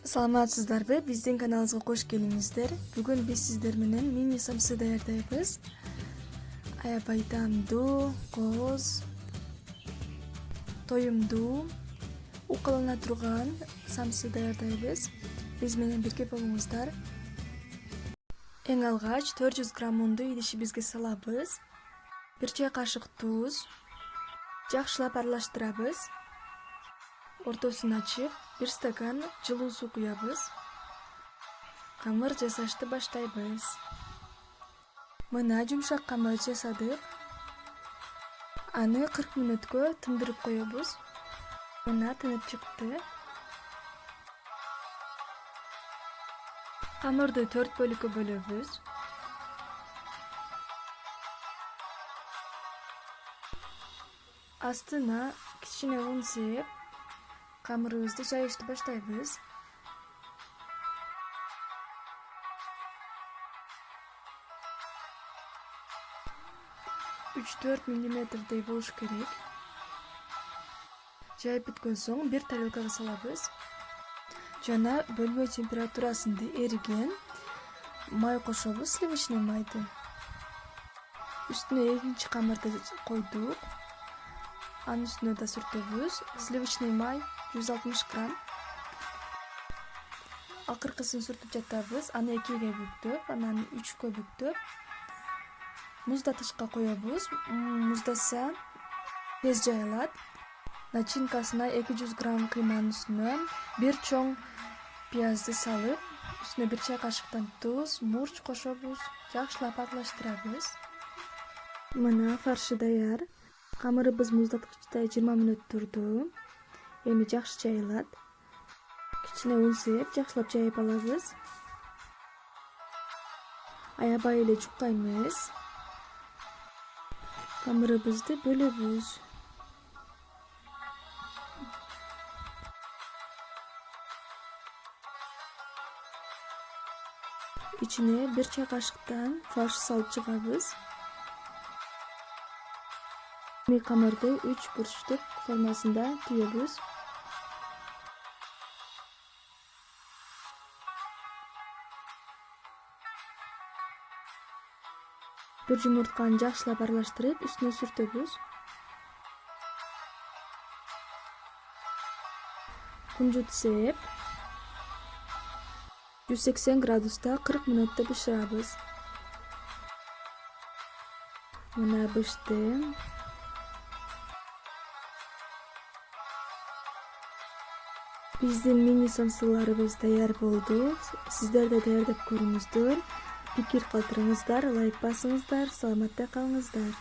Саламатсыздарбы? Биздин каналыбызга кош келиңиздер. Бүгүн биз сиздер менен мини самсы даярдайбыз. Аябай даамдуу, кооз, тоюмдуу, укалана турган самсы даярдайбыз. Биз менен бирге болуңуздар. Эң алгач 400 грамм унду идишибизге салабыз. 1 чай кашык туз. Жакшылап аралаштырабыз. Ортосун ачып, 1 стакан жылуу суу куябыз. Камыр жасашты баштайбыз. Мына жумшак камыр жасадык. Аны 40 мүнөткө тындырып коебуз. Мына тынып чыкты. Камырды 4 бөлүккө бөлөбүз. Астына кичине un сеп, камырыбызды жайышты баштайбыз. 3-4 мм болуш керек. Жайып бүткөн соң бир тарелкага салабыз. Жана бөлмө температурасында эриген май кошобуз, сливочный майды. Үстүнө экинчи камырды койдук. Анын үстүнө да сүртөбүз. Сливочный май 160 грамм. Акыркысын сүртүп жатабыз. Аны 2ге бүктөп, анан 3кө бүктөп, муздатышка коебуз. Муздаса тез жайылат. Начинкасына 200 грамм кыйманын үстүнө 1 чоң пиязды салып, үстүнө 1 чай кашыктан туз, мурч кошобуз. Жакшылап аралаштырабыз. Мына фаршы даяр. Камырыбыз муздаткычта 20 мүнөт турду. Эми жакшы жайылат. Кичине un сеп, жакшылап жайып алабыз. Аябай эле жукка эмес. Камырыбызды бөлөбүз. İçine 1 çay kaşıktan farş salıp çıkabız. Kamırdı 3 burçluk formasında tüyöbüz. Bir jumurtkany жакшылап аралаштырып, üstüne сүртөбүз. Кунжут сеп 180 градуста 40 мүнөттө бышырабыз. Мына бышты. Биздин мини самсыларыбыз даяр болду. Сиздер да даярдап көрүңүздөр. Пикир калтырыңыздар, лайк басыңыздар, саламатта калыңыздар.